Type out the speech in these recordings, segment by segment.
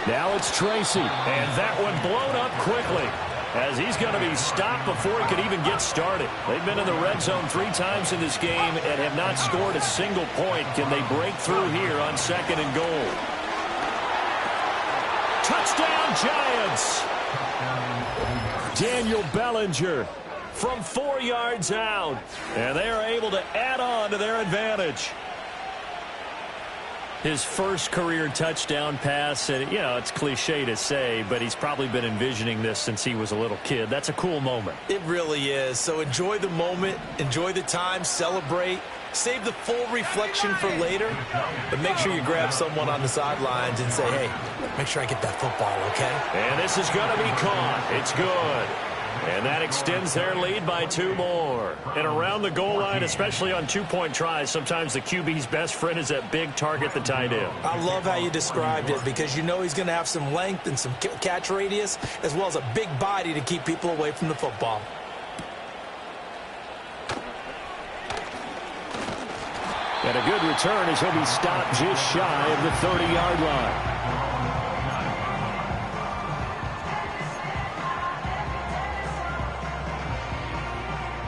Now it's Tracy. And that one blown up quickly, as he's going to be stopped before he could even get started. They've been in the red zone 3 times in this game and have not scored a single point. Can they break through here on 2nd and goal? Touchdown, Giants! Daniel Bellinger from 4 yards out. And they are able to add on to their advantage. His first career touchdown pass, and it's cliche to say, but he's probably been envisioning this since he was a little kid. That's a cool moment. It really is. So enjoy the moment, enjoy the time, celebrate, save the full reflection for later, but make sure you grab someone on the sidelines and say, hey, make sure I get that football, okay? And this is going to be caught. It's good. And that extends their lead by 2 more. And around the goal line, especially on 2-point tries, sometimes the QB's best friend is that big target, the tight end. I love how you described it, because you know he's going to have some length and some catch radius, as well as a big body to keep people away from the football. And a good return as he'll be stopped just shy of the 30-yard line.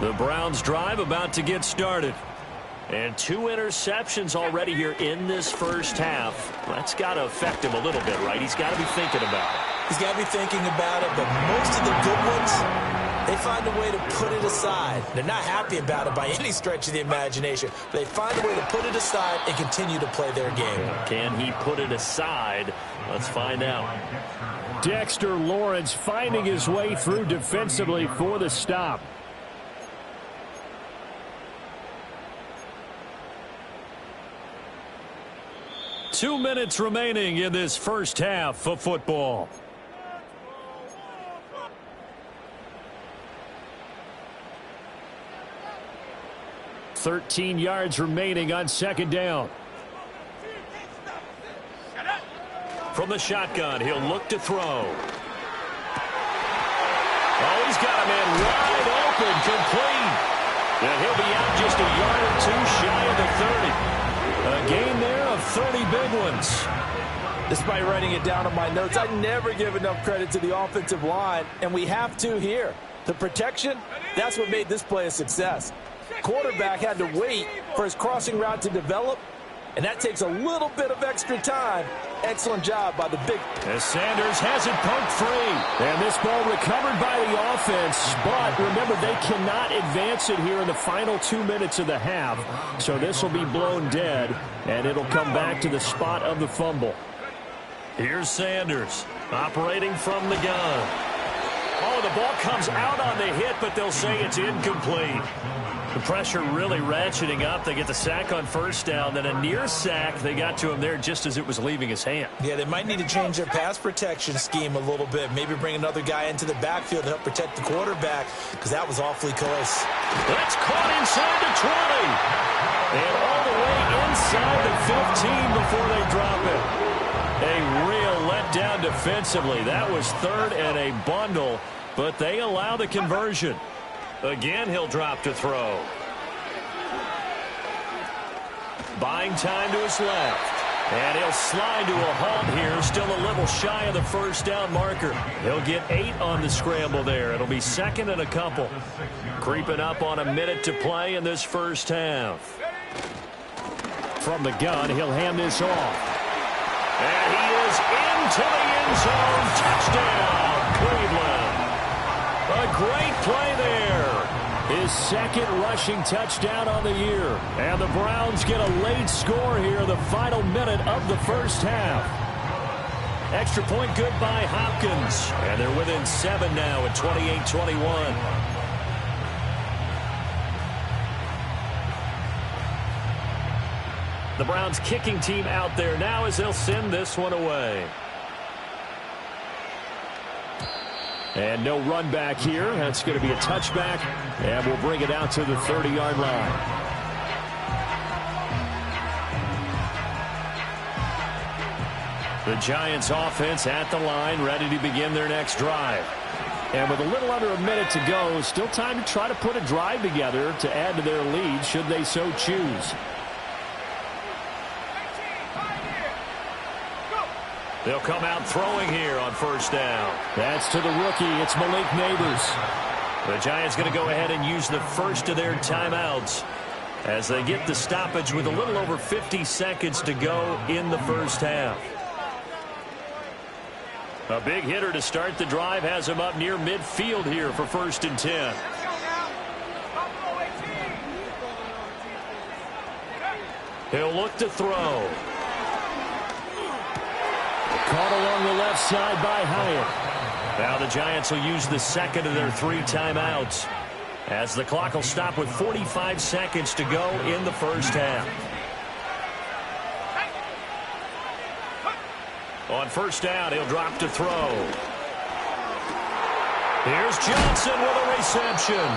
The Browns drive about to get started. And 2 interceptions already here in this first half. That's got to affect him a little bit, right? He's got to be thinking about it. He's got to be thinking about it, but most of the good ones, they find a way to put it aside. They're not happy about it by any stretch of the imagination. But they find a way to put it aside and continue to play their game. Can he put it aside? Let's find out. Dexter Lawrence finding his way through defensively for the stop. Two minutes remaining in this first half of football. $13 yards remaining on 2nd down. From the shotgun, he'll look to throw. Oh, he's got a man wide open, complete. And he'll be out just a yard or 2 shy of the 30. A gain there of 30 big ones. Despite writing it down on my notes, I never give enough credit to the offensive line, and we have to here. The protection, that's what made this play a success. Quarterback had to wait for his crossing route to develop, and that takes a little bit of extra time. Excellent job by the big. As Sanders has it poked free. And this ball recovered by the offense. But remember, they cannot advance it here in the final 2 minutes of the half. So this will be blown dead, and it'll come back to the spot of the fumble. Here's Sanders operating from the gun. Oh, the ball comes out on the hit, but they'll say it's incomplete. The pressure really ratcheting up. They get the sack on first down. Then a near sack. They got to him there just as it was leaving his hand. Yeah, they might need to change their pass protection scheme a little bit. Maybe bring another guy into the backfield to help protect the quarterback, because that was awfully close. That's caught inside the 20. And all the way inside the 15 before they drop it. A real letdown defensively. That was 3rd and a bundle, but they allow the conversion. Again, he'll drop to throw. Buying time to his left. And he'll slide to a halt here. Still a little shy of the first down marker. He'll get 8 on the scramble there. It'll be 2nd and a couple. Creeping up on a minute to play in this first half. From the gun, he'll hand this off. And he is into the end zone. Touchdown, Cleveland. A great play there. His 2nd rushing touchdown on the year. And the Browns get a late score here in the final minute of the first half. Extra point good by Hopkins. And they're within 7 now at 28-21. The Browns kicking team out there now as they'll send this one away. And no run back here. That's going to be a touchback. And we'll bring it out to the 30-yard line. The Giants offense at the line, ready to begin their next drive. And with a little under a minute to go, still time to try to put a drive together to add to their lead should they so choose. They'll come out throwing here on first down. That's to the rookie. It's Malik Neighbors. The Giants going to go ahead and use the first of their timeouts as they get the stoppage with a little over 50 seconds to go in the first half. A big hitter to start the drive has him up near midfield here for 1st and 10. He'll look to throw. Caught along the left side by Hyatt. Now the Giants will use the second of their 3 timeouts as the clock will stop with 45 seconds to go in the first half. On first down, he'll drop to throw. Here's Johnson with a reception.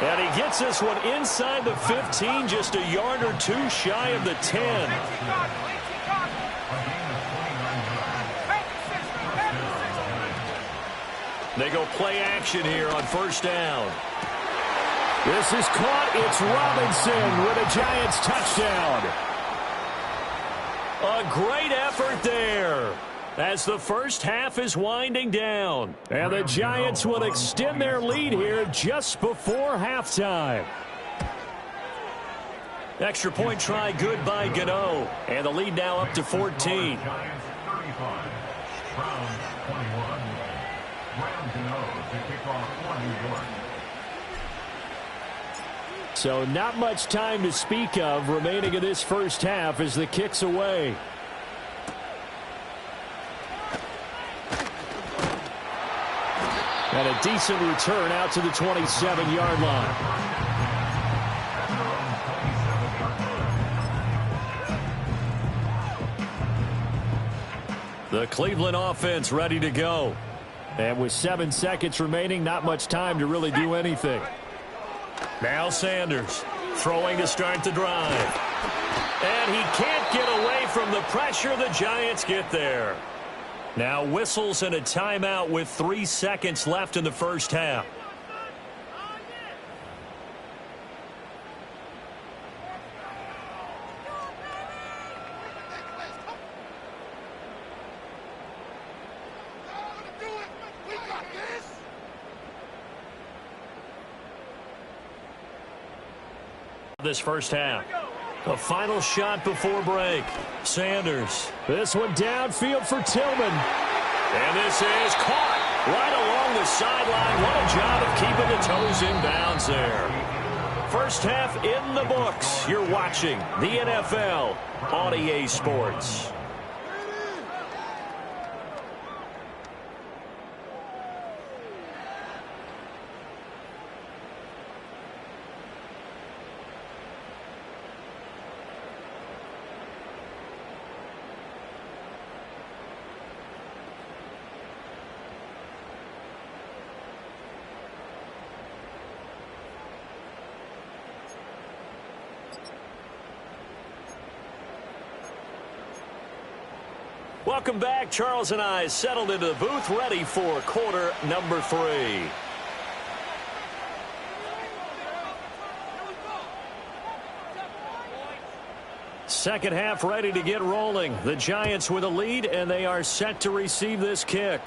And he gets this one inside the 15, just a yard or 2 shy of the 10. They go play action here on first down. This is caught. It's Robinson with a Giants touchdown. A great effort there as the first half is winding down. And the Giants will extend their lead here just before halftime. Extra point try good by Gano. And the lead now up to 14. So not much time to speak of remaining in this first half as the kick's away. And a decent return out to the 27-yard line. The Cleveland offense ready to go. And with 7 seconds remaining, not much time to really do anything. Now Sanders throwing to start the drive. And he can't get away from the pressure. The Giants get there. Now whistles and a timeout with 3 seconds left in the first half. This first half. A final shot before break. Sanders. This one downfield for Tillman. And this is caught right along the sideline. What a job of keeping the toes in bounds there. First half in the books. You're watching the NFL on EA Sports. Welcome back. Charles and I settled into the booth, ready for quarter number 3. Second half ready to get rolling. The Giants with a lead, and they are set to receive this kick.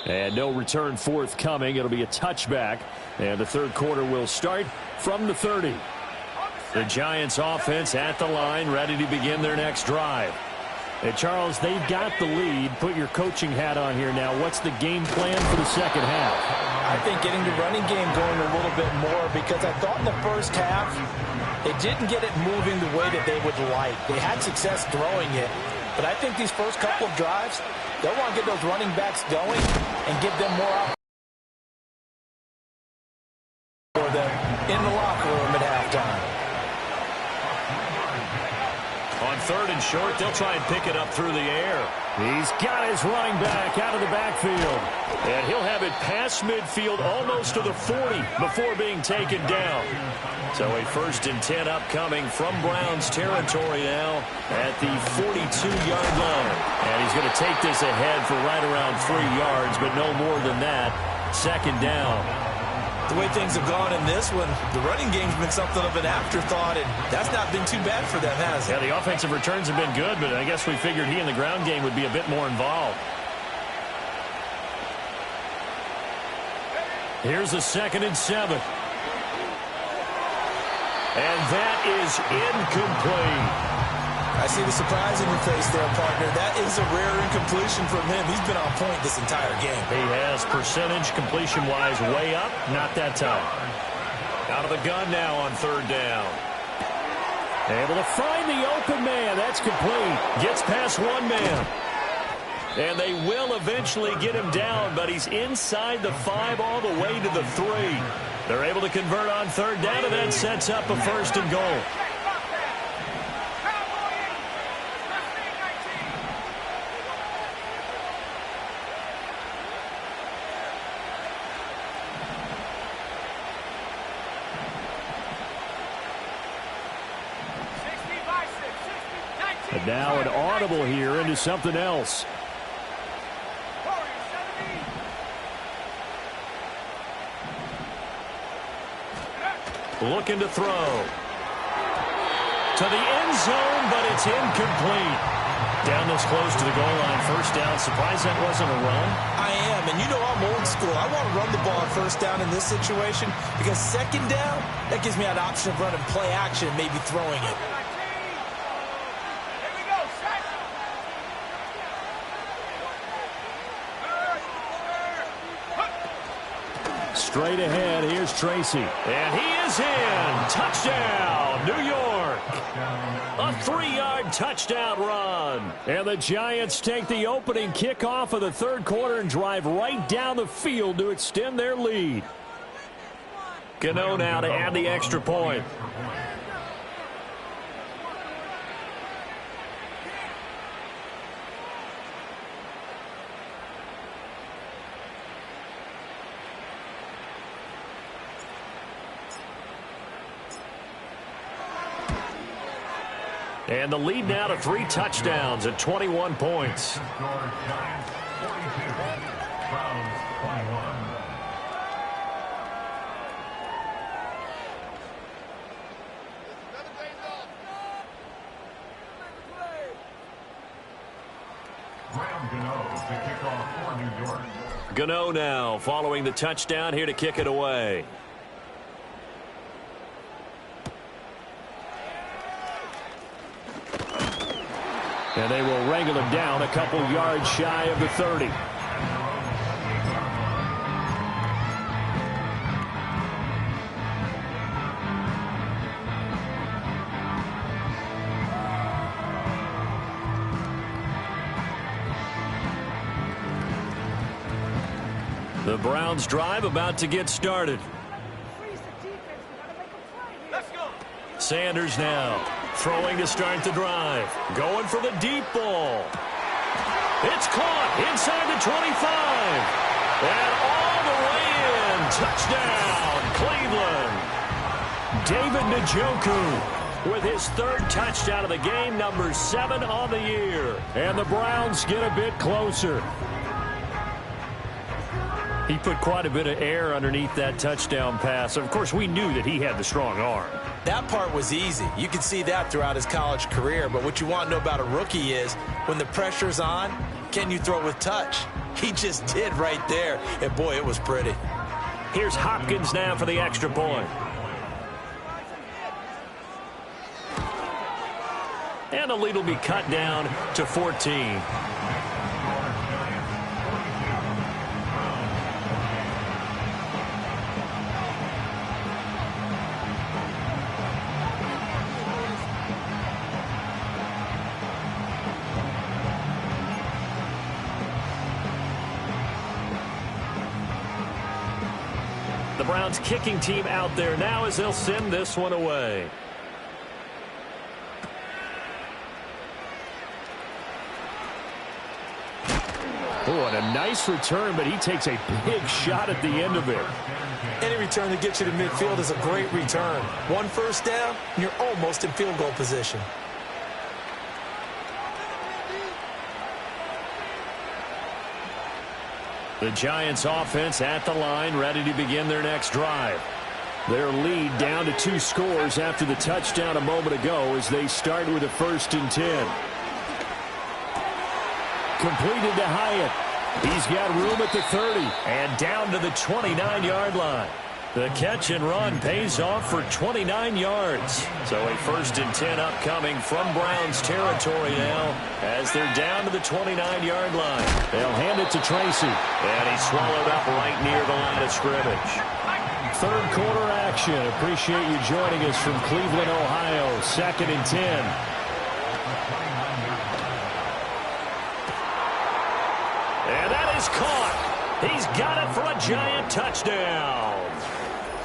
And no return forthcoming. It'll be a touchback. And the third quarter will start from the 30. The Giants offense at the line, ready to begin their next drive. And Charles, they've got the lead. Put your coaching hat on here now. What's the game plan for the second half? I think getting the running game going a little bit more, because I thought in the first half they didn't get it moving the way that they would like. They had success throwing it, but I think these first couple of drives, they'll want to get those running backs going and give them more opportunity for them in the locker room at halftime. On third and short, they'll try and pick it up through the air. He's got his running back out of the backfield. And he'll have it past midfield almost to the 40 before being taken down. So a 1st and 10 upcoming from Browns territory now at the 42-yard line. And he's going to take this ahead for right around 3 yards, but no more than that. Second down. The way things have gone in this one, the running game's been something of an afterthought, and that's not been too bad for them, has it? Yeah, the offensive returns have been good, but I guess we figured he in the ground game would be a bit more involved. Here's a 2nd and 7. And that is incomplete. I see the surprise in your face there, partner. That is a rare incompletion from him. He's been on point this entire game. He has percentage completion-wise way up, not that time. Out of the gun now on 3rd down. Able to find the open man. That's complete. Gets past one man. And they will eventually get him down, but he's inside the 5 all the way to the 3. They're able to convert on 3rd down, and that sets up a 1st and goal. And now an audible here into something else. Looking to throw. To the end zone, but it's incomplete. Down this close to the goal line. 1st down. Surprised that wasn't a run? I am, and you know I'm old school. I want to run the ball on 1st down in this situation because 2nd down, that gives me an option of running play action, maybe throwing it. Straight ahead, here's Tracy. And he is in. Touchdown, New York. A 3-yard touchdown run. And the Giants take the opening kickoff of the 3rd quarter and drive right down the field to extend their lead. Gano now to add the extra point. And the lead now to 3 touchdowns at 21 points. Gano now following the touchdown here to kick it away. And they will wrangle him down a couple yards shy of the 30. The Browns drive about to get started. Sanders now throwing to start the drive. Going for the deep ball. It's caught inside the 25. And all the way in. Touchdown, Cleveland. David Njoku with his 3rd touchdown of the game, number 7 on the year. And the Browns get a bit closer. He put quite a bit of air underneath that touchdown pass. Of course, we knew that he had the strong arm. That part was easy. You can see that throughout his college career. But what you want to know about a rookie is when the pressure's on, can you throw with touch? He just did right there. And, boy, it was pretty. Here's Hopkins now for the extra point. And the lead will be cut down to 14. The Browns kicking team out there now as they'll send this one away. Oh, and a nice return, but he takes a big shot at the end of it. Any return that gets you to midfield is a great return. 1 first down, and you're almost in field goal position. The Giants offense at the line, ready to begin their next drive. Their lead down to 2 scores after the touchdown a moment ago as they start with a 1st and 10. Completed to Hyatt. He's got room at the 30 and down to the 29-yard line. The catch and run pays off for 29 yards. So a 1st and 10 upcoming from Browns territory now as they're down to the 29-yard line. They'll hand it to Tracy. And he's swallowed up right near the line of scrimmage. 3rd quarter action. Appreciate you joining us from Cleveland, Ohio. 2nd and 10. And that is caught. He's got it for a Giant touchdown.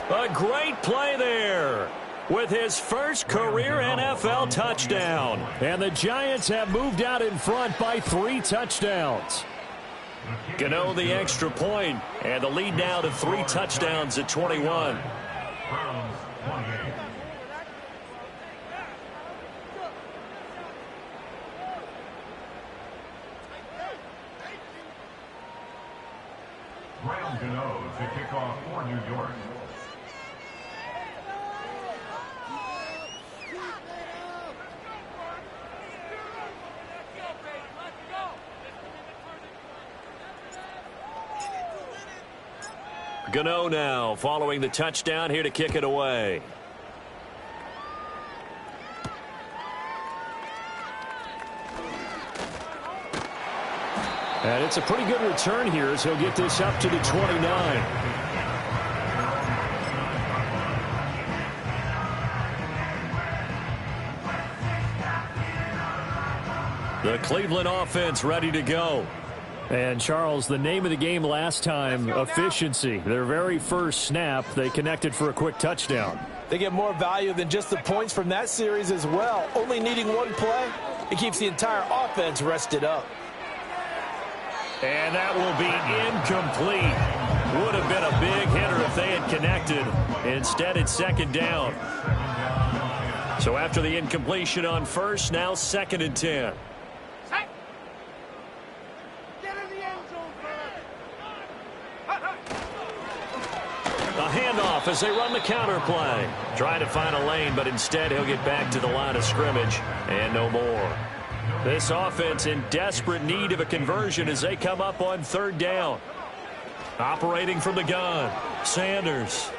A great play there with his first career NFL touchdown. And the Giants have moved out in front by 3 touchdowns. Gano the extra point, and the lead now to 3 touchdowns at 21. Graham Gano to kick off for New York. Gano now following the touchdown here to kick it away. And it's a pretty good return here as he'll get this up to the 29. The Cleveland offense ready to go. And, Charles, the name of the game last time, efficiency. Their very first snap, they connected for a quick touchdown. They get more value than just the points from that series as well. Only needing 1 play, it keeps the entire offense rested up. And that will be incomplete. Would have been a big hitter if they had connected. Instead, it's 2nd down. So after the incompletion on first, now 2nd and 10. A handoff as they run the counter play. Trying to find a lane, but instead he'll get back to the line of scrimmage and no more. This offense in desperate need of a conversion as they come up on 3rd down. Operating from the gun, Sanders.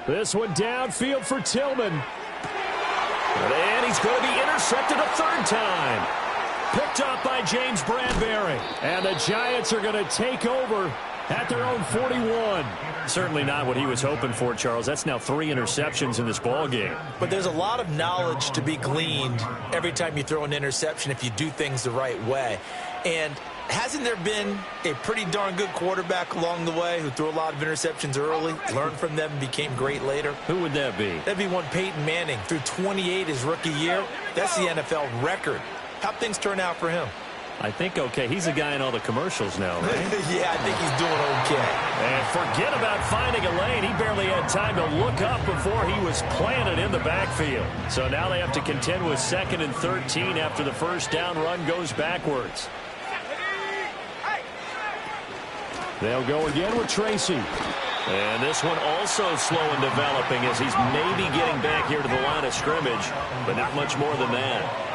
This one downfield for Tillman. And he's going to be intercepted a 3rd time. Picked up by James Bradbury. And the Giants are going to take over at their own 41. Certainly not what he was hoping for, Charles. That's now 3 interceptions in this ball game. But there's a lot of knowledge to be gleaned every time you throw an interception if you do things the right way. And hasn't there been a pretty darn good quarterback along the way who threw a lot of interceptions early, learned from them, and became great later? Who would that be? That'd be one Peyton Manning. Threw 28 his rookie year. That's the NFL record. How'd things turn out for him? I think okay. He's a guy in all the commercials now, right? Yeah, I think he's doing okay. And forget about finding a lane. He barely had time to look up before he was planted in the backfield. So now they have to contend with 2nd and 13 after the 1st down run goes backwards. They'll go again with Tracy. And this one also slow in developing as he's maybe getting back here to the line of scrimmage, but not much more than that.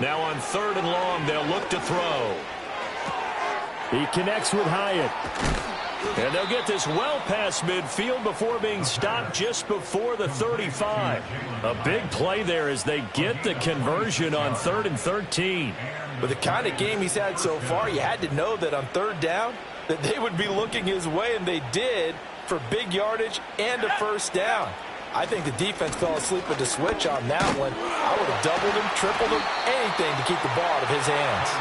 Now on 3rd and long, they'll look to throw. He connects with Hyatt. And they'll get this well past midfield before being stopped just before the 35. A big play there as they get the conversion on 3rd and 13. With the kind of game he's had so far, you had to know that on 3rd down that they would be looking his way, and they did, for big yardage and a 1st down. I think the defense fell asleep at the switch on that one. I would have doubled him, tripled him, anything to keep the ball out of his hands.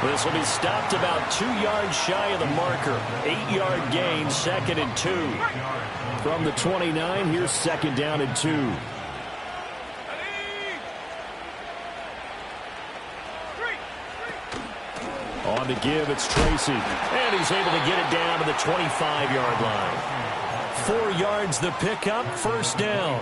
This will be stopped about 2 yards shy of the marker. 8-yard gain, 2nd and 2. From the 29, here's 2nd down and 2. On the give, it's Tracy. And he's able to get it down to the 25-yard line. 4 yards the pickup, 1st down.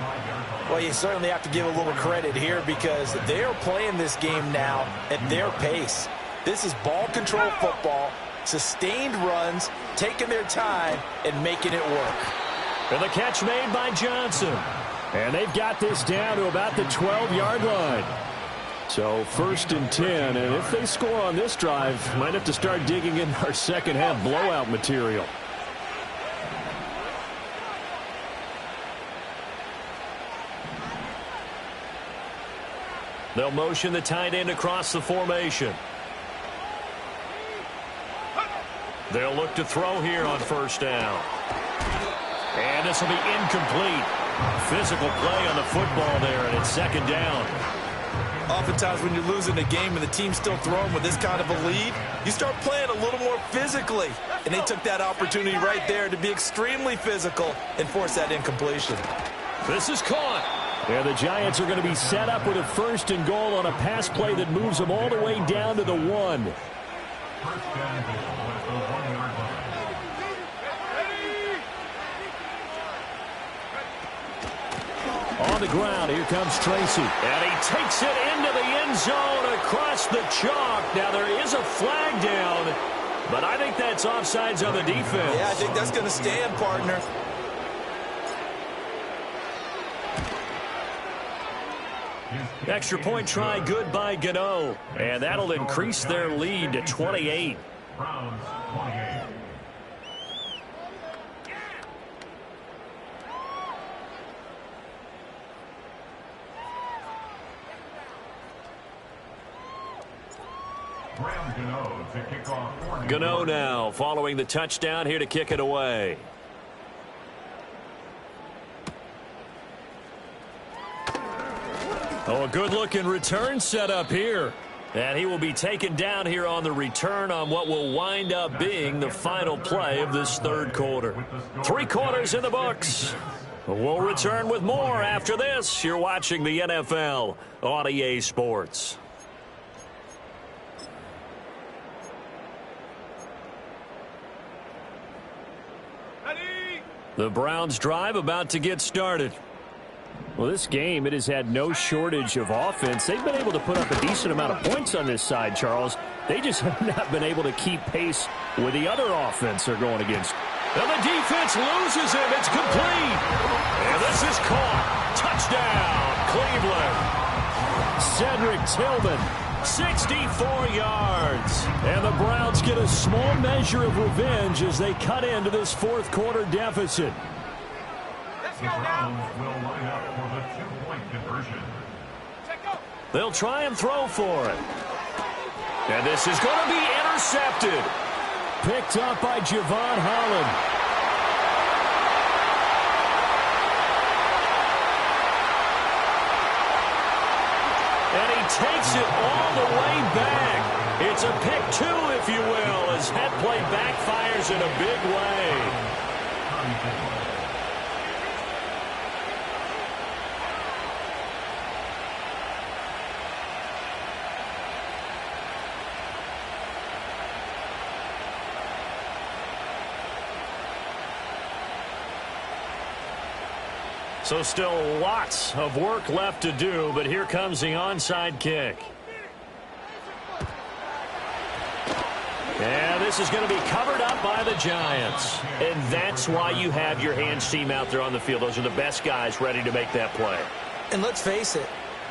Well, you certainly have to give a little credit here because they are playing this game now at their pace. This is ball control football, sustained runs, taking their time, and making it work. And the catch made by Johnson. And they've got this down to about the 12-yard line. So 1st and 10, and if they score on this drive, might have to start digging in our second-half blowout material. They'll motion the tight end across the formation. They'll look to throw here on 1st down. And this will be incomplete. Physical play on the football there, and it's 2nd down. Oftentimes when you're losing a game and the team's still throwing with this kind of a lead, you start playing a little more physically. And they took that opportunity right there to be extremely physical and force that incompletion. This is caught. And the Giants are going to be set up with a 1st and goal on a pass play that moves them all the way down to the 1. 1st and goal at the 1-yard line. On the ground, here comes Tracy. And he takes it into the end zone across the chalk. Now there is a flag down, but I think that's offsides on the defense. Yeah, I think that's going to stand, partner. Extra point try good by Gano. And that'll increase their lead to 28. Browns 28. Graham Gano to kick off for New Gano York. now following the touchdown here to kick it away. Oh, a good-looking return set up here. And he will be taken down here on the return on what will wind up being the final play of this 3rd quarter. 3 quarters in the books. We'll return with more after this. You're watching the NFL on EA Sports. The Browns drive about to get started. Well, this game, it has had no shortage of offense. They've been able to put up a decent amount of points on this side, Charles. They just have not been able to keep pace with the other offense they're going against. And the defense loses him. It's complete. And this is caught. Touchdown, Cleveland. Cedric Tillman, 64 yards. And the Browns get a small measure of revenge as they cut into this 4th quarter deficit. The Browns will line up for the 2-point conversion. They'll try and throw for it. And this is going to be intercepted. Picked up by Javon Holland. And he takes it all the way back. It's a pick 2, if you will, as that play backfires in a big way. So still lots of work left to do, but here comes the onside kick. And this is going to be covered up by the Giants. And that's why you have your hands team out there on the field. Those are the best guys ready to make that play. And let's face it,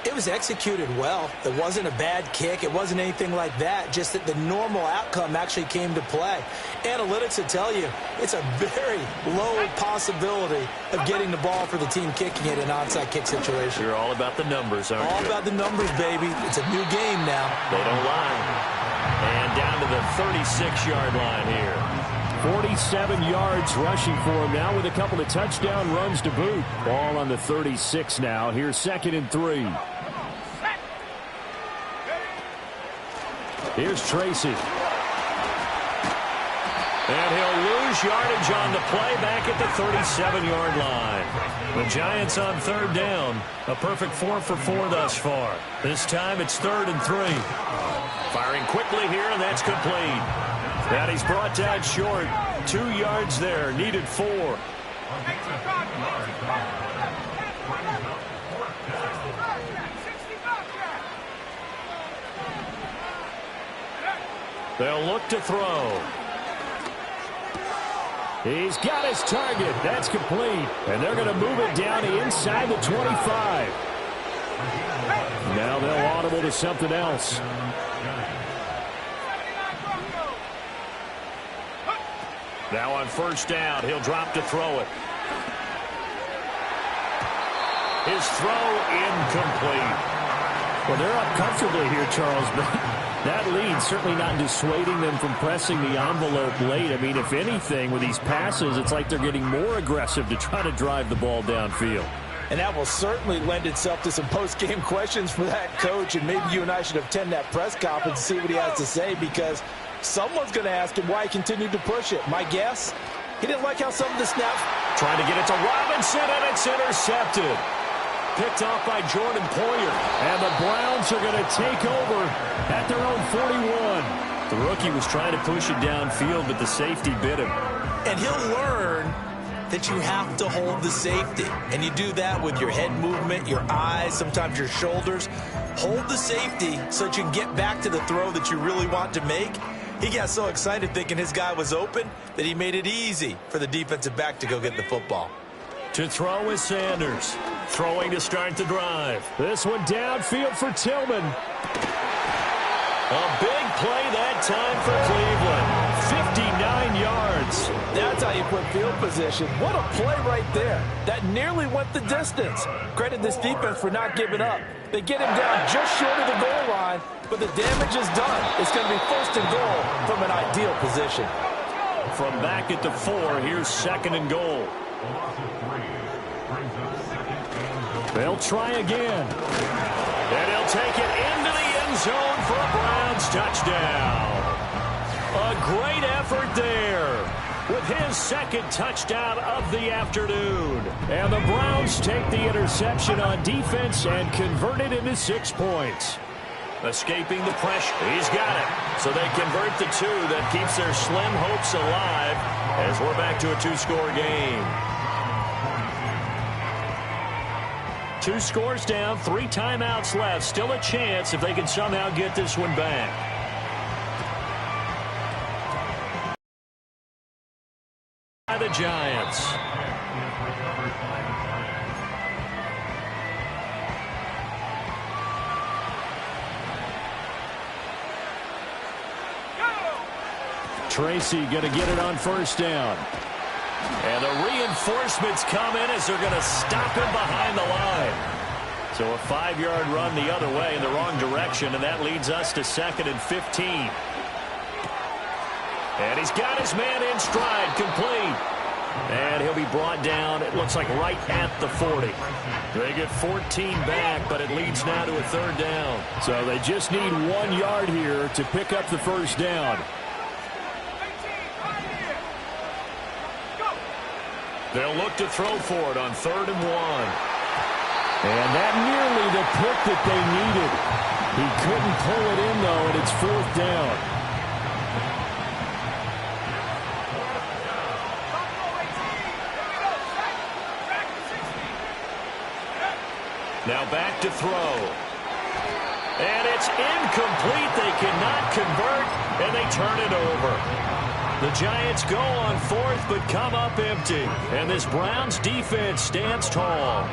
it was executed well. It wasn't a bad kick. It wasn't anything like that. Just that the normal outcome actually came to play. Analytics will tell you it's a very low possibility of getting the ball for the team kicking it in an onside kick situation. You're all about the numbers, aren't you? All about the numbers, baby. It's a new game now. They don't lie. And down to the 36-yard line here. 47 yards rushing for him now with a couple of touchdown runs to boot. Ball on the 36 now. Here's 2nd and 3. Here's Tracy. And he'll lose yardage on the play back at the 37-yard line. The Giants on 3rd down. A perfect 4 for 4 thus far. This time it's 3rd and 3. Firing quickly here, and that's complete. And he's brought down short. 2 yards there. Needed 4. They'll look to throw. He's got his target. That's complete. And they're going to move it down to inside the 25. Now they'll audible to something else. Now on first down, he'll drop to throw it. His throw incomplete. Well, they're up comfortably here, Charles, but that lead certainly not dissuading them from pressing the envelope late. I mean, if anything, with these passes, it's like they're getting more aggressive to try to drive the ball downfield. And that will certainly lend itself to some post-game questions for that coach, and maybe you and I should attend that press conference and see what he has to say, because someone's going to ask him why he continued to push it. My guess, he didn't like how some of the snaps. Trying to get it to Robinson, and it's intercepted. Picked off by Jordan Poyer. And the Browns are going to take over at their own 41. The rookie was trying to push it downfield, but the safety bit him. And he'll learn that you have to hold the safety. And you do that with your head movement, your eyes, sometimes your shoulders. Hold the safety so that you can get back to the throw that you really want to make. He got so excited thinking his guy was open that he made it easy for the defensive back to go get the football. To throw is Sanders. Throwing to start the drive. This one downfield for Tillman. A big play that time for Cleveland. 59 yards. That's how you put field position. What a play right there. That nearly went the distance. Credit this defense for not giving up. They get him down just short of the goal line, but the damage is done. It's going to be first and goal from an ideal position. From back at the 4, here's second and goal. They'll try again. And he'll take it into the end zone for a Browns touchdown. A great effort there with his second touchdown of the afternoon. And the Browns take the interception on defense and convert it into 6 points. Escaping the pressure. He's got it. So they convert the 2 that keeps their slim hopes alive as we're back to a 2-score game. 2 scores down, 3 timeouts left. Still a chance if they can somehow get this one back. By the Giants. Tracy going to get it on first down. And the reinforcements come in as they're going to stop him behind the line. So a 5-yard run the other way in the wrong direction, and that leads us to 2nd and 15. And he's got his man in stride, complete. And he'll be brought down, it looks like right at the 40. They get 14 back, but it leads now to a 3rd down. So they just need 1 yard here to pick up the first down. They'll look to throw for it on 3rd and 1. And that nearly the pick that they needed. He couldn't pull it in, though, and it's 4th down. Now back to throw. And it's incomplete. They cannot convert, and they turn it over. The Giants go on 4th, but come up empty. And this Browns defense stands tall.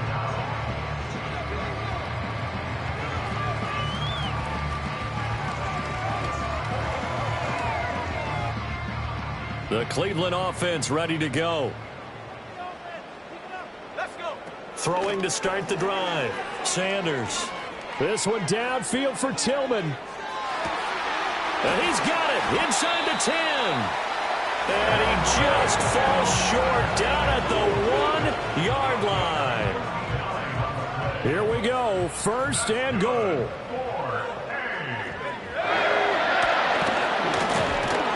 The Cleveland offense ready to go. Let's go. Throwing to start the drive. Sanders. This one downfield for Tillman. And he's got it inside the 10. And he just falls short down at the 1-yard line. Here we go. 1st and goal.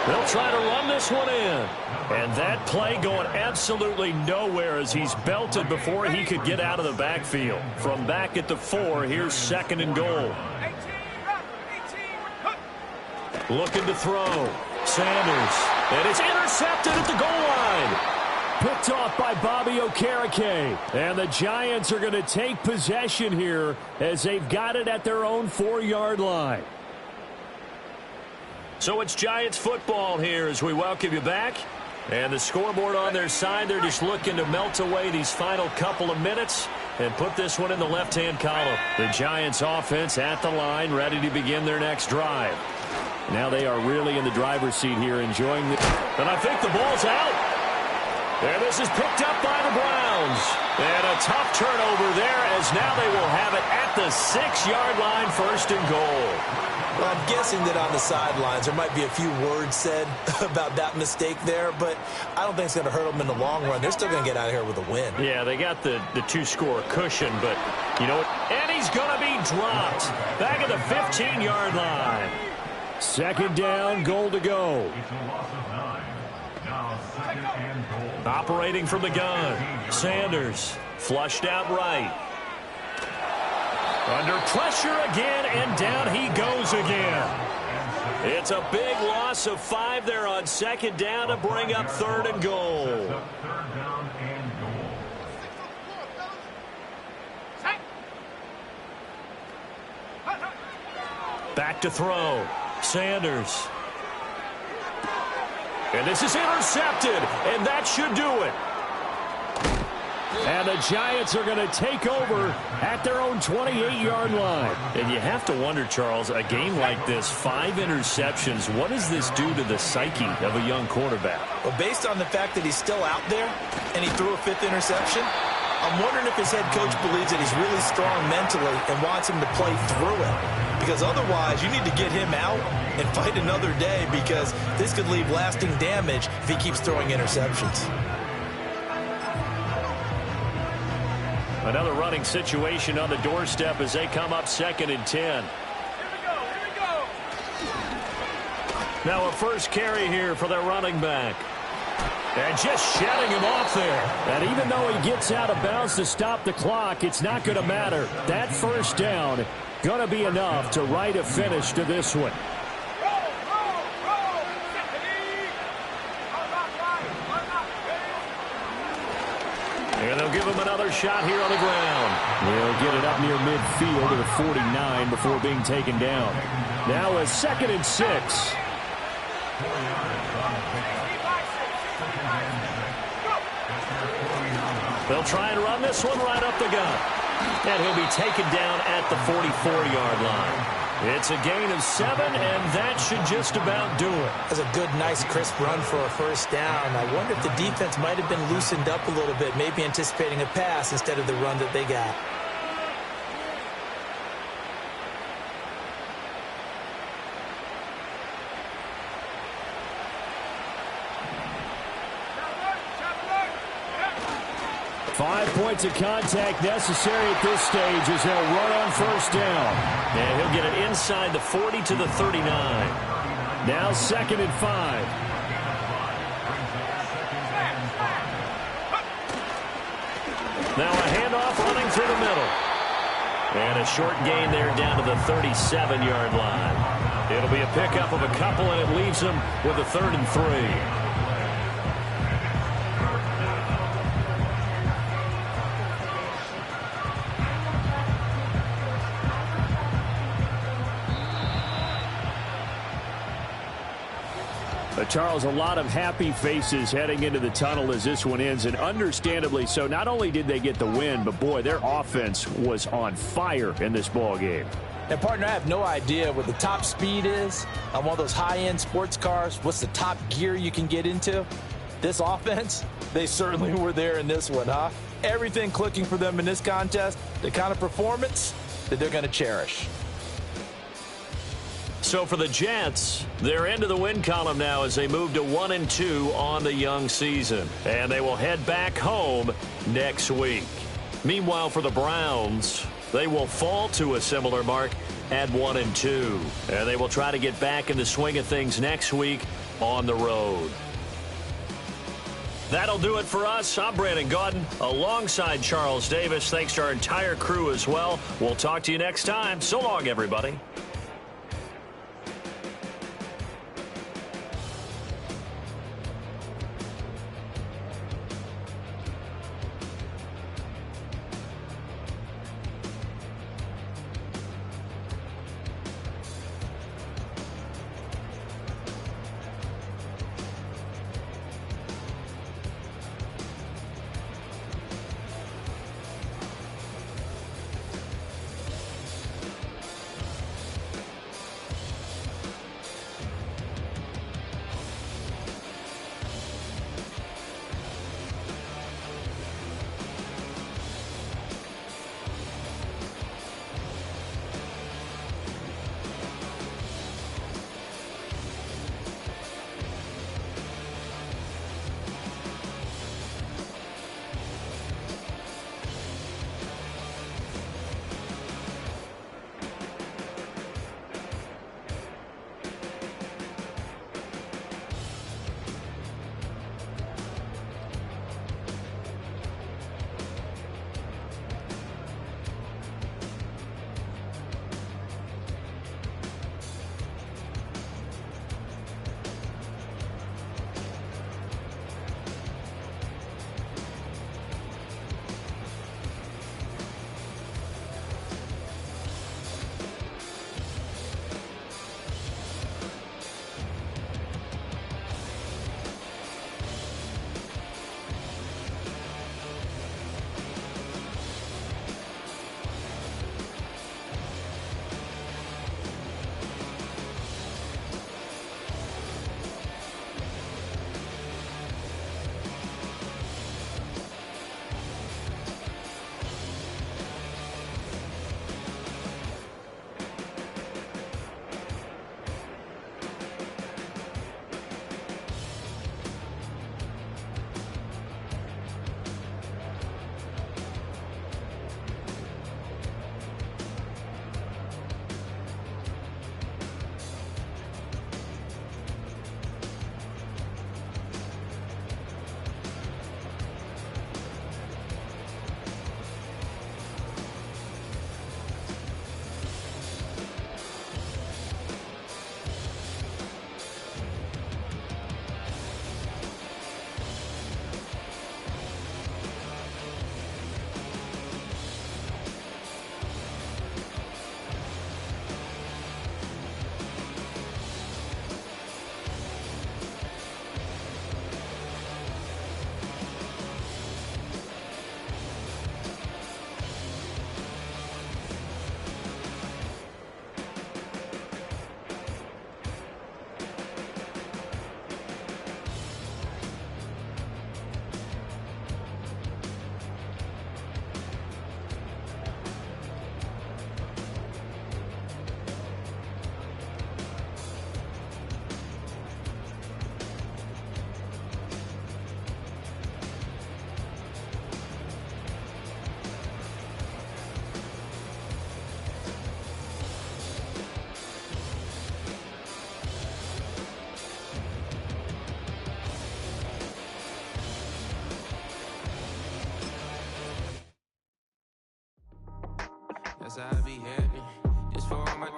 They'll try to run this one in. And that play going absolutely nowhere as he's belted before he could get out of the backfield. From back at the 4, here's 2nd and goal. Looking to throw. Sanders. And it's intercepted at the goal line. Picked off by Bobby Okereke. And the Giants are going to take possession here as they've got it at their own 4-yard line. So it's Giants football here as we welcome you back. And the scoreboard on their side, they're just looking to melt away these final couple of minutes and put this one in the left-hand column. The Giants offense at the line, ready to begin their next drive. Now they are really in the driver's seat here, enjoying the... And I think the ball's out. And this is picked up by the Browns. And a tough turnover there as now they will have it at the 6-yard line, 1st and goal. Well, I'm guessing that on the sidelines there might be a few words said about that mistake there, but I don't think it's going to hurt them in the long run. They're still going to get out of here with a win. Yeah, they got the 2-score cushion, but you know what? And he's going to be dropped back at the 15-yard line. 2nd down, goal to go. Operating from the gun, Sanders flushed out right. Under pressure again, and down he goes again. It's a big loss of 5 there on 2nd down to bring up 3rd and goal. Back to throw. Sanders. And this is intercepted, and that should do it. And the Giants are going to take over at their own 28-yard line. And you have to wonder, Charles, a game like this, 5 interceptions, what does this do to the psyche of a young quarterback? Well, based on the fact that he's still out there and he threw a 5th interception, I'm wondering if his head coach believes that he's really strong mentally and wants him to play through it. Because otherwise, you need to get him out and fight another day, because this could leave lasting damage if he keeps throwing interceptions. Another running situation on the doorstep as they come up 2nd and 10. Now a first carry here for their running back. And just shedding him off there. And even though he gets out of bounds to stop the clock, it's not going to matter. That 1st down going to be enough to write a finish to this one. And they'll give him another shot here on the ground. They'll get it up near midfield to the 49 before being taken down. Now a 2nd and 6. They'll try and run this one right up the gut. And he'll be taken down at the 44-yard line. It's a gain of 7, and that should just about do it. That's a good, nice, crisp run for a 1st down. I wonder if the defense might have been loosened up a little bit, maybe anticipating a pass instead of the run that they got. Five points of contact necessary at this stage as they'll run on 1st down. And he'll get it inside the 40 to the 39. Now 2nd and 5. Now a handoff running through the middle. And a short gain there down to the 37-yard line. It'll be a pickup of a couple, and it leaves them with a 3rd and 3. Charles, a lot of happy faces heading into the tunnel as this one ends, and understandably so. Not only did they get the win, but boy, their offense was on fire in this ball game. And partner, I have no idea what the top speed is on one of those high-end sports cars. What's the top gear you can get into? This offense, they certainly were there in this one, huh? Everything clicking for them in this contest, the kind of performance that they're going to cherish. So for the Jets, they're into the win column now as they move to 1-2 on the young season. And they will head back home next week. Meanwhile, for the Browns, they will fall to a similar mark at 1-2. And they will try to get back in the swing of things next week on the road. That'll do it for us. I'm Brandon Gaudin alongside Charles Davis. Thanks to our entire crew as well. We'll talk to you next time. So long, everybody. outside be happening. This for all my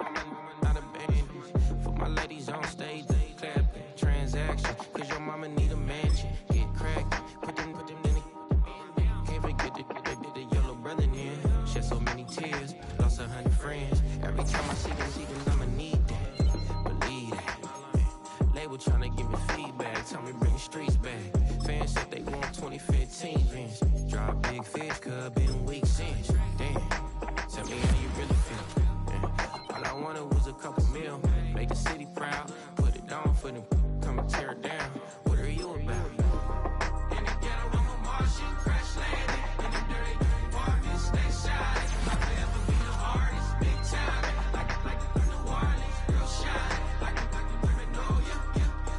not abandoned. For my ladies on stage, they clapping. Transaction, cause your mama need a mansion. Get cracked, put them in the. Can't forget the yellow brother in. Shed so many tears, lost 100 friends. Every time I see them, I'ma need that. Believe that. Label tryna give me feedback, tell me bring the streets back. Fans said they want 2015 Vince. Drop big fish, cuz been weak since. Damn, tell me how you really feel. Yeah. All I wanted was a couple mil, make the city proud, put it on for them, come and tear it down. What are you about? In the ghetto, I'm a Martian, crash landing. In the dirty apartments, stay shining. I'll forever be the hardest, big time. Like New Orleans, real shine. Like women know you.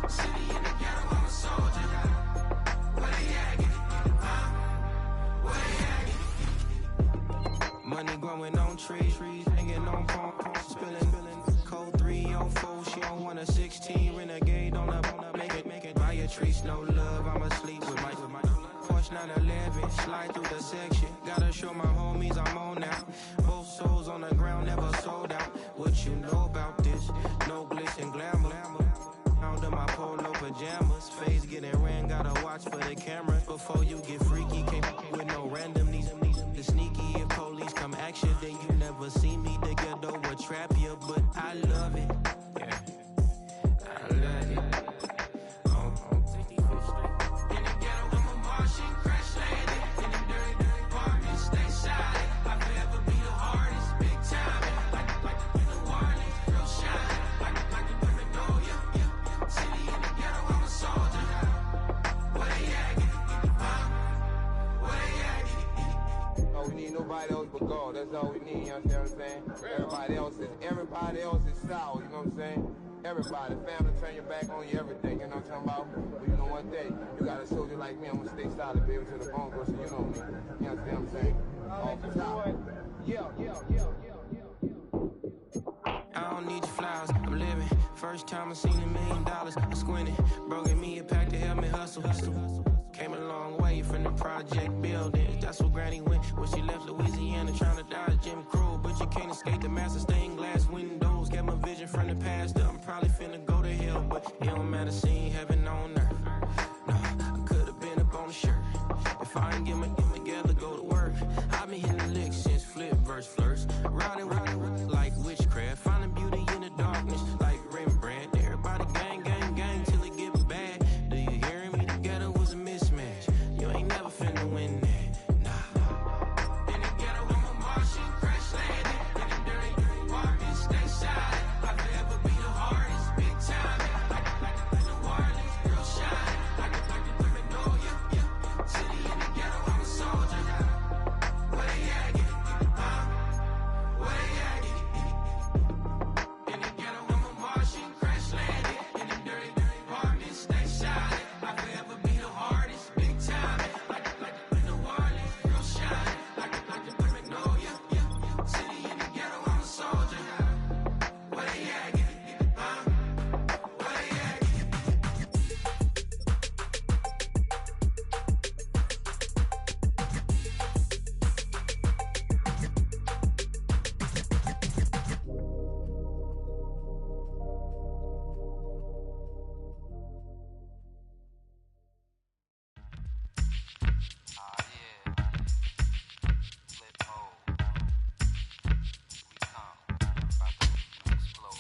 City in the ghetto, I'm a soldier. Where they at? Where they at? Money growing on trees, hanging on palm, spilling. Code 304, she don't want a 16. Renegade on up, make it. Buy a trees, no love. I'ma sleep with my Porsche 911, slide through the section. Gotta show my homies I'm on now. Both souls on the ground, never sold out. What you know about this? No glitz and glamour. Under my polo pajamas, face getting ran. Gotta watch for the cameras before you get freaky. Can't with no random these the sneaky. If police come action, then you never see me. The ghetto will trap you, but I love it. Yeah, I love it. On 65th Street. In the ghetto, I'm a Martian, crash landing. In the dirty apartments, stay silent. I'll forever be the hardest, big time. Like New Orleans, real shine. Like the women know you. City in the ghetto, I'm a soldier. Where they at? Where they at? Oh, we need nobody else but God. That's all we need, you understand what I'm saying? Everybody else is sour, you know what I'm saying? Everybody, family, turn your back on you, everything, you know what I'm talking about? But you know one day, you got a soldier like me, I'm gonna stay solid, baby, to the bone, bro, so you know me. You understand what I'm saying? Off the top. I don't need your flowers, I'm living. First time I seen $1 million, I squinted. Broken me a pack to help me hustle. Came a long way from the project building. That's where Granny went when she left Louisiana, trying to dodge Jim Crow. But you can't escape the master stained glass windows. Got my vision from the past. I'm probably finna go to hell, but it don't matter, seeing heaven on earth. No, I could've been up on the shirt. If I ain't get my together, go to work. I've been hitting the licks since flip verse flirts. Riding like witchcraft, finding beauty in the darkness like Rembrandt. Everybody gang, gang, gang till it get bad. Do you hear me? The ghetto was a mismatch. You ain't never finna win that. Nah. In the ghetto, I'm a Martian, crash landing. In the dirty apartments, stay silent. I'll forever be the hardest, big time. Like New Orleans, real shine. Like the women know you. City in the ghetto, I'm a soldier. Where they at? Where they at? In the ghetto, I'm a Martian, crash landing. In the dirty apartments, stay silent. I'll forever be the hardest, big time. Like New Orleans, real shine. Like the women know you. City in the ghetto, I'm a soldier. Where they at? Where they at?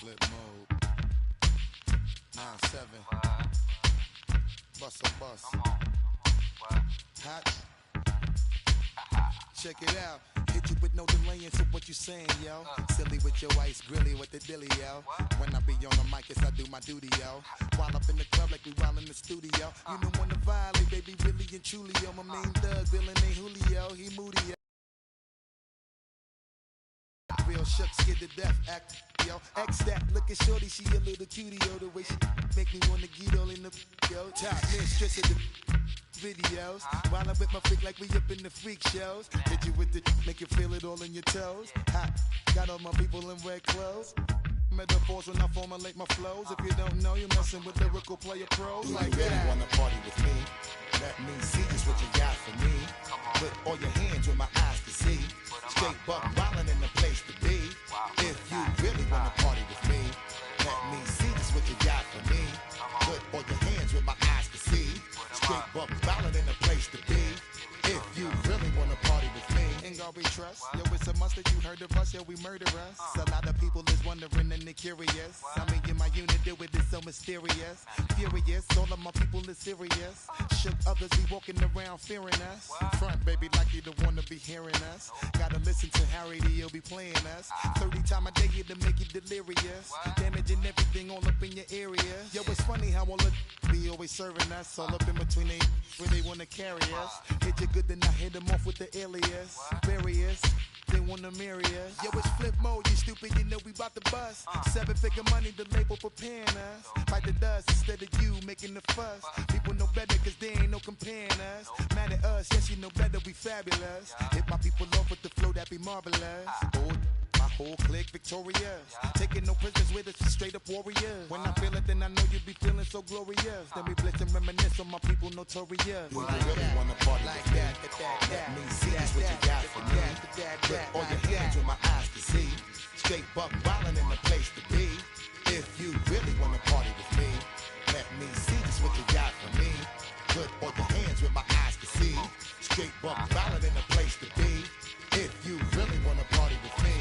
Flip mode. 9-7. Bust a bus. Hot. Check it out. Hit you with no delay into what you saying, yo. Silly with your ice, grilly with the dilly, yo. When I be on the mic, yes, I do my duty, yo. While up in the club like we while in the studio. You don't wanna violate, baby, really and truly, yo. My main thug, Bill and Julio, he moody, yo. Real shook, scared to death, act, yo. X that, look at shorty, she a little cutie, yo. The way she make me wanna get all in the, yo. Top mistress of the videos. While I'm with my freak like we up in the freak shows. Hit you with the, make you feel it all in your toes. Hot, got all my people in red clothes. Metaphors when I formulate my flows. If you don't know, you're messing with lyrical player pros. Do like you really wanna party with me? Let me see just what you got for me. Put all your hands with my eyes to to see. Straight buck wildin' in the place to be. If you really wanna party with me, let me see just what you got for me. Put all your hands where my eyes can see. Straight buck wildin' in the place to be. If you really wanna party with me, in God we trust. Yo, it's a must that you heard of us. Yo, we murder us. A lot of people is wondering and they curious. I mean, in my unit do it is so mysterious, furious. All of my people is serious. Shook others be walking around fearing us. Front, baby, like you don't wanna be hearing us. Gotta listen to Harry D.O. be playing us. 30 times a day to make you delirious. Damaging everything all up in your area. Yo, it's funny how all the be always serving us. All up in between they where they wanna carry us. Hit you good, then I hit them off with the alias. Various, they wanna marry us. Yo, it's flip mode, you stupid, you know we bout to bust. 7-figure money, the label preparing us. Bite the dust instead of you making the fuss. People know better cause they ain't no comparing us. Mad at us, yes you know better, we fabulous. Hit my people off with the flow, that be marvelous. Oh, my whole clique victorious. Taking no prisoners with us, straight up warriors. When I feel it, then I know you be feeling so glorious. Then we blitz and reminisce on my people notorious. do you really wanna party Like with me? that, Let me see just what you got for me. Put all your hands where my eyes can see. Straight buck wildin' in the place to be. If you really wanna party with me, let me see just what you got for me. Put all your hands where my eyes can see. Straight buck wildin' in the place to be. If you really wanna party with me.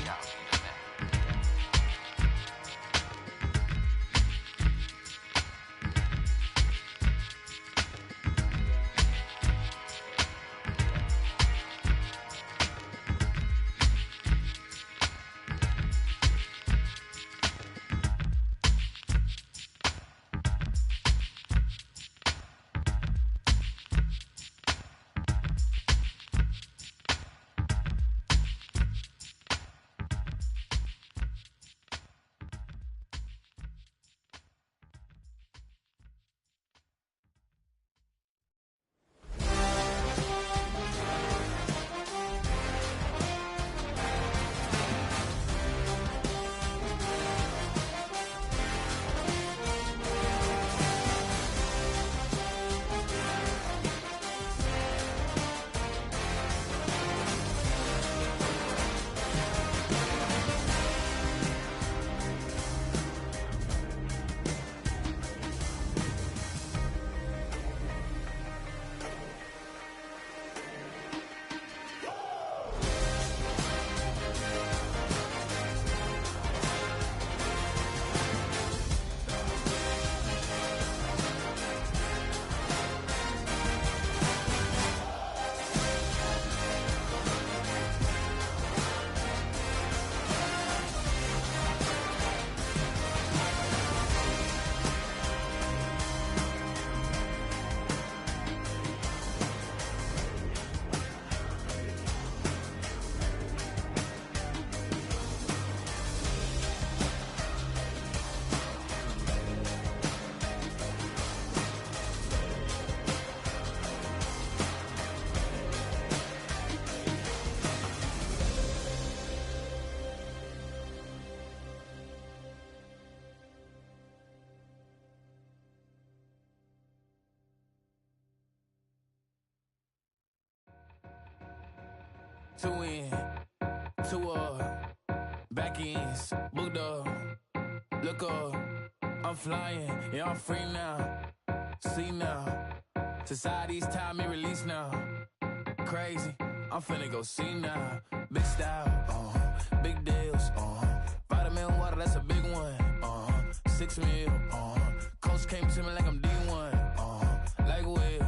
Two in, two up, back ends, booked up, look up, I'm flying, yeah, I'm free now, see now, society's time me release now, crazy, I'm finna go see now, big style, big deals, vitamin water, that's a big one, 6 mil, coach came to me like I'm D1, like Will,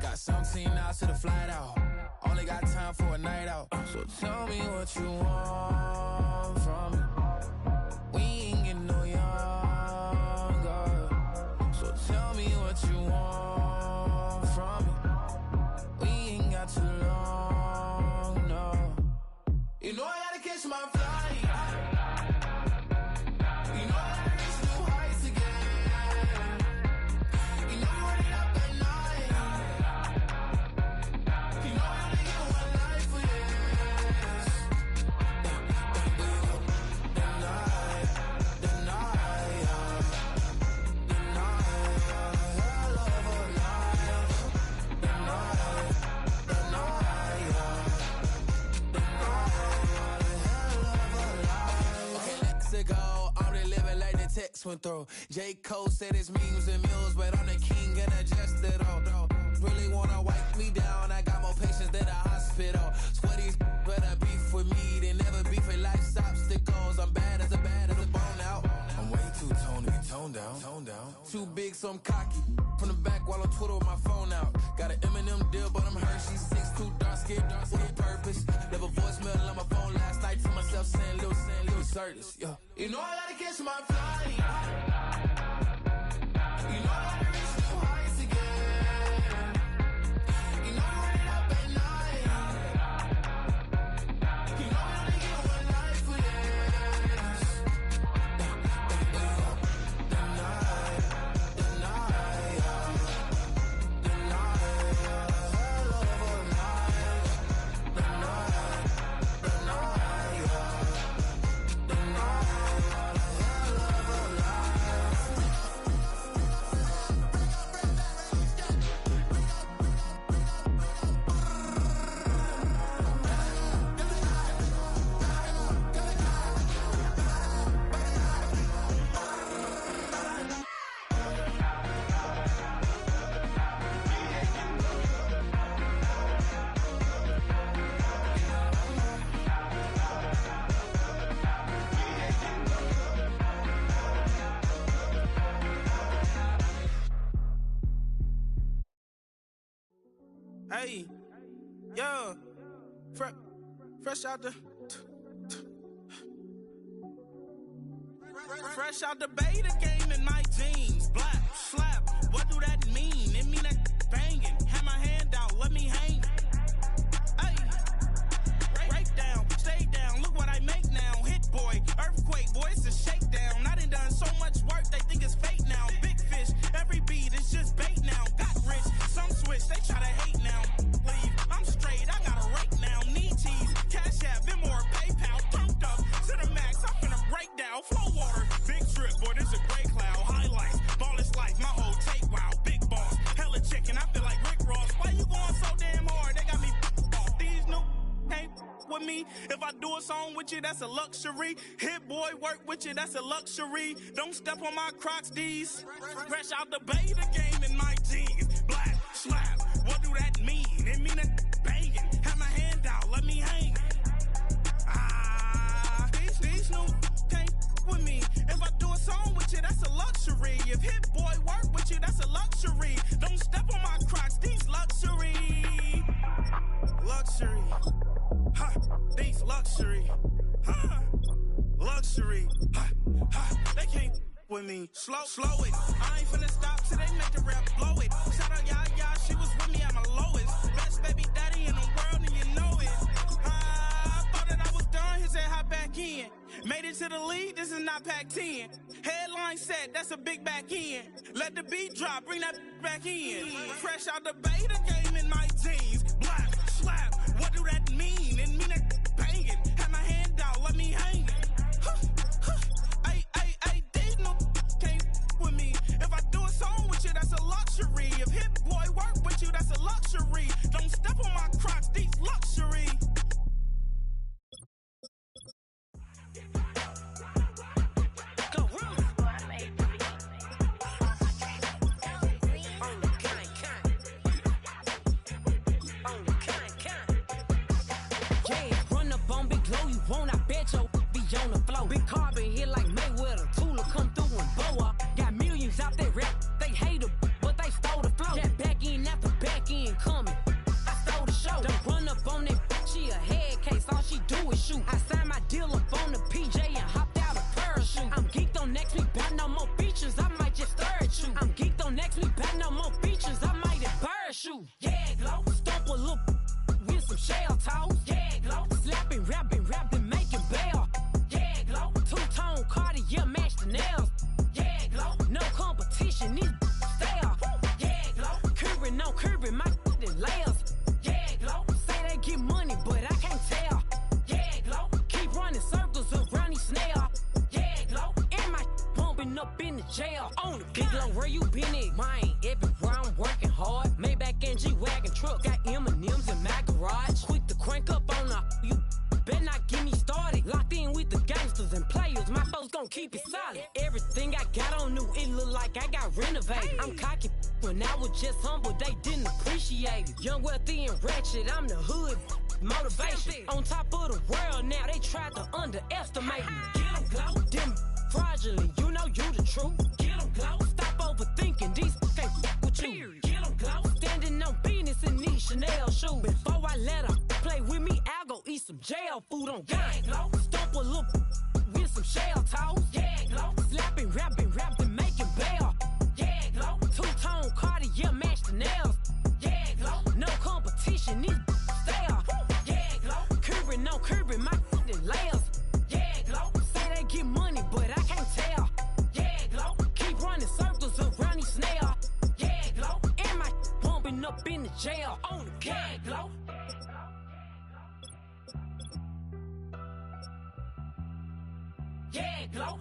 got 17 hours to the flight out. Only got time for a night out. So tell me what you want from me. We ain't getting no younger. So tell me what you want from me. We ain't got too long, no. You know I gotta catch my flight. You know I gotta reach new heights again. You know you running up at night. You know I gotta get one life for this. The night, hell of a life. The night. text went through. J. Cole said it's memes and mules, but I'm the king and adjusted all. Really wanna wipe me down, I got more patience than a hospital. Sweaties better beef with me than never beef with life's obstacles. I'm bad as a bone out. I'm way too toned to be toned down. Too big, so I'm cocky. From the back while on Twitter with my phone out. Got an Eminem deal, but I'm Hershey's 6'2", dark skin with a purpose. Never voicemail on my phone last night to myself saying Lil Curtis, yo. You know I gotta catch my flight. You know I gotta reach new heights again. You know I run it up at night. You know I only get one night for this. Hey, yo, fresh out the beta game in my jeans. Black, slap, what do that mean? It mean that banging. Have my hand out, let me hang. Hey, break down, stay down, look what I make now. Hit boy, earthquake, boy, it's a shakedown. I done so much work, they think it's fake now. Big fish, every beat is just bait now. Got rich, some switch, they try to hate now. Leave, I'm straight, I got a rake now. Need cheese, Cash App, Venmo or PayPal. Pumped up to the max, I'm finna break down. Flow water, big trip, boy, this a gray cloud. Highlights, ballin' life, my whole take wild. Big boss, hella chicken, I feel like Rick Ross. Why you going so damn hard? They got me off. These new ain't with me. If I do a song with you, that's a luxury. Hit boy, work with you, that's a luxury. Don't step on my Crocs, these. Fresh out the beta game in my jeans. Black, slap, what do that mean? It mean that banging. Have my hand out, let me hang. These new can't with me. If I do a song with you, that's a luxury. If Hit Boy work with you, that's a luxury. Don't step on my Crocs, these luxury. Luxury. Ha, these luxury. Ha, luxury. Ha, ha, they can't with me. Slow it. I ain't finna stop till they make the rap blow it. Shout out Yaya, she was with me at my lowest. Best baby daddy in the world and you know it. I thought that I was done, he said hop back in. Made it to the league, this is not Pac-10. Headline set, that's a big back end. Let the beat drop, bring that back in. Fresh out the beta game in my jeans. Black, slap, what do that mean? It mean that banging. Have my hand out, let me hang it. Ay, these no can't with me. If I do a song with you, that's a luxury. If Hit Boy work with you, that's a luxury. Don't step on my Crocs, these luxury. Won't I bet your be on the floor? Big carbon hit like Mayweather. Tula come through and blow up. Got millions out there rap. They hate her, but they stole the flow. That back end after back end coming. I stole the show. Don't run up on that bitch. She a head case. All she do is shoot. I signed my deal up on the PJ and hopped out a parachute. I'm geeked on next week. Got no more features. I might just stir at you. I'm geeked on next week. Got no more features. I might embarrass you. Yeah, glow. Stomp a little with some shell toes. Yeah, glow. Slapping, rapping, making bail. Yeah, glow. Two-tone Cartier match the nails. Yeah, glow. No competition, these stale. Yeah, glow. Curbing, no curbing, my layers. Yeah, glow. Say they get money, but I can't tell. Yeah, glow. Keep running circles around these snail. Yeah, glow. And my bumping up in the jail. On the big glow, where you been at? Mine, everywhere I'm working hard. Maybach and G-Wagon truck. Got M&M's in my garage. Quick to crank up on the you better not get me started. Locked in with the gangsters and players, my folks gon' keep it solid. Everything I got on new, it look like I got renovated. I'm cocky when I was just humble, they didn't appreciate it. Young, wealthy, and ratchet, I'm the hood motivation. On top of the world now, they tried to underestimate me. Get 'em glow, them fraudulent, you know you the truth. Get 'em glow, stop overthinking, these can't with you. Get 'em glow, standing on business in these Chanel shoes. Before I let her play with me, I'll go eat some jail food on gang. Glow, stomp a little with some shell toes. Yeah, glow, slapping, rapping, making bail. Yeah, glow, two-tone Cartier match the nails. Yeah, glow, no competition, these stale. Yeah, glow, curving, no curving, my layers. Yeah, glow, say they get money, but I can't tell. Yeah, glow, keep running circles around these snails. Yeah, glow, and my bumping up in the jail on the yeah, glow. Yeah, glow.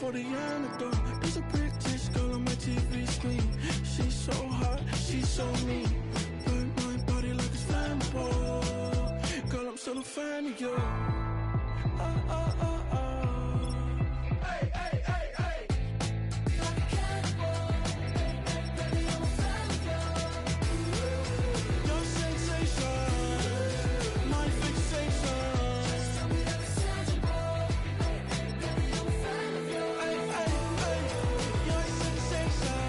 for the antidote. There's a British girl on my TV screen. She's so hot, she's so mean. Burn my body like it's flammable. Girl, I'm still a fan of you. Hey, hey, hey, hey. Like a cannibal. Baby, I'm a fan of you. Your sensation, my fixation. Just tell me that it's tangible. Hey, hey, baby, I'm a fan of you. Hey, hey, hey. Your sensation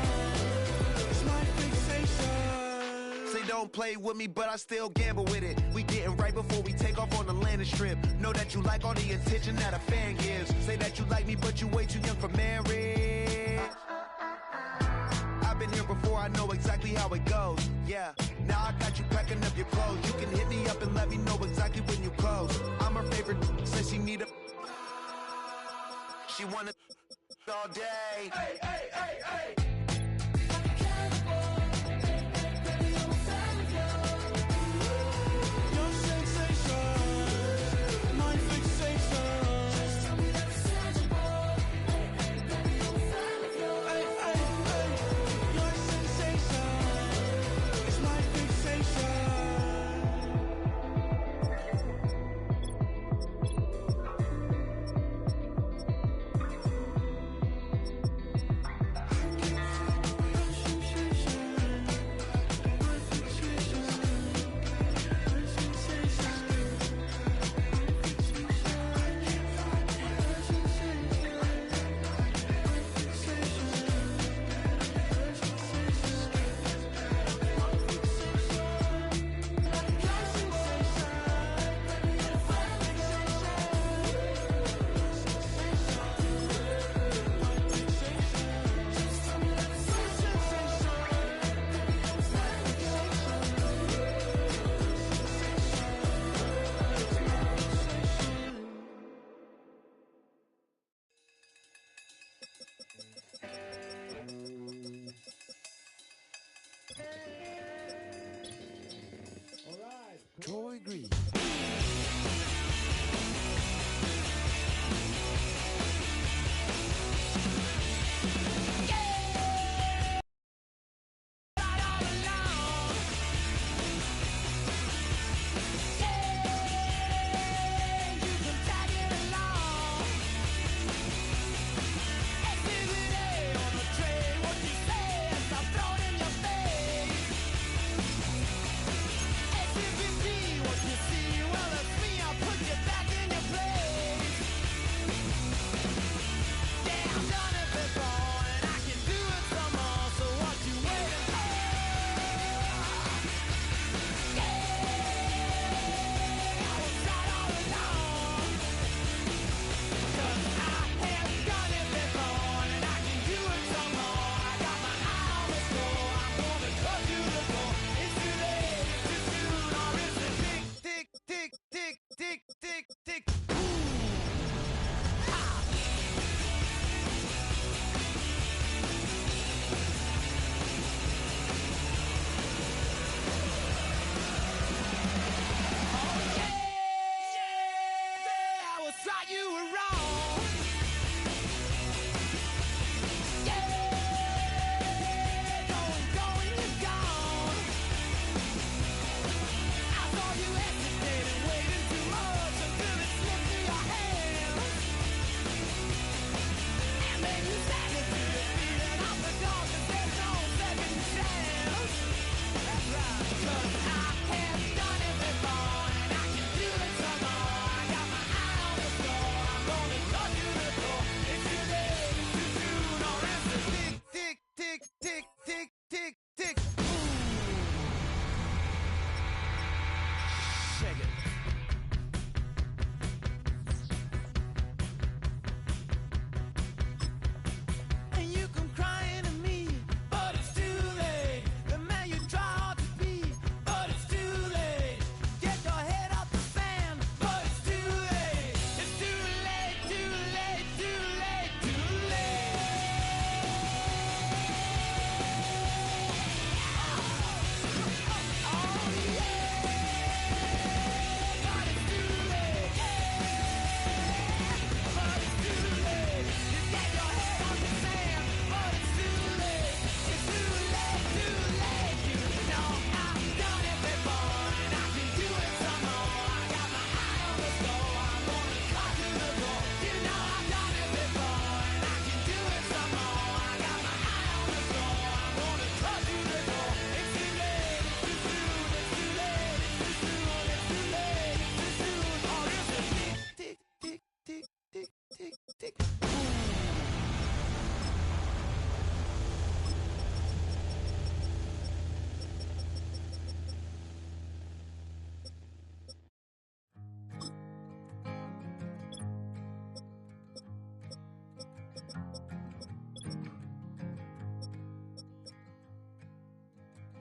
is my fixation. Say don't play with me, but I still gamble with it. We getting right before we take off on the landing strip. Know that you like all the attention that a fan gives. Say that you like me, but you way too young for marriage. I've been here before, I know exactly how it goes. Yeah, now I got you packing up your clothes. You can hit me up and let me know exactly when you close. I'm her favorite, says she need a... She wanna all day. Hey, hey, hey, hey. Troy Green.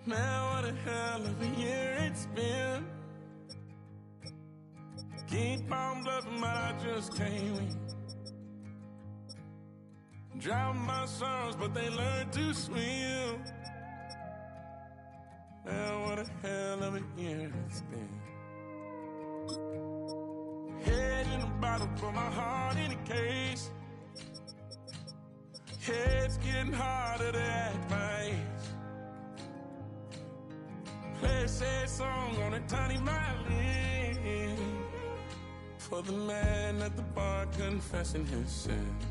Man, what a hell of a year it's been. Keep on bluffing, but I just can't win. drown my sorrows, but they learn to swim. Man, what a hell of a year it's been. Head in a bottle, put my heart in a case. Head's getting harder to act my age. Play a sad song on a tiny violin for the man at the bar confessing his sins.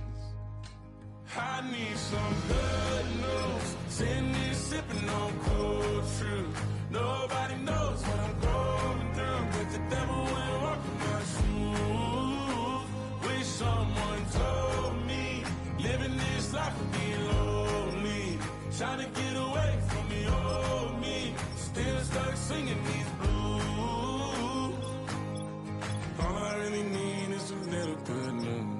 I need some good news. Sitting here sipping on cold truth. Nobody knows what I'm going through, but the devil will walk in my shoes. Wish someone told me living this life would be lonely. Trying to get away from the old me. Still stuck singing these blues. All I really need is a little good news.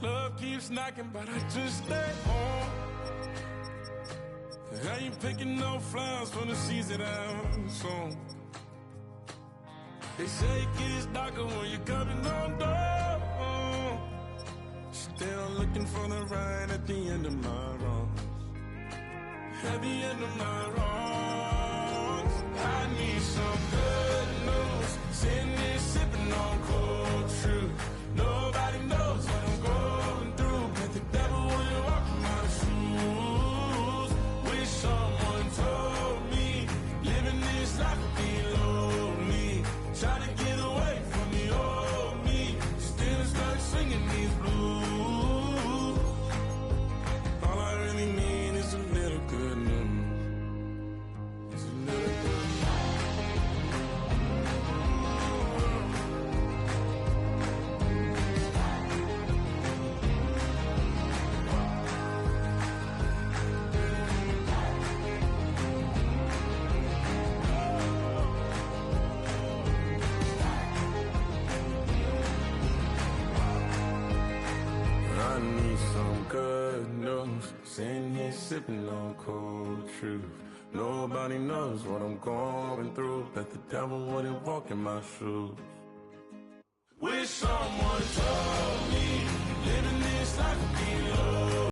Love keeps knocking, but I just stay home. I ain't picking no flowers for the seeds that I'm sown. They say it gets darker when you're coming on door. Still looking for the right at the end of my wrongs. At the end of my wrongs, I need some good news. Sitting there sipping on cold truth. Nobody knows what I'm going through, but the devil will walk in my shoes. Wish someone told me living this life would be lonely. Trying to get away from the old me. Still stuck singing these blues. All I really need is a little good news. It's a little good I need some good news. Sitting here sipping on cold truth. Nobody knows what I'm going through, but the devil wouldn't walk in my shoes. Wish someone told me living this life would be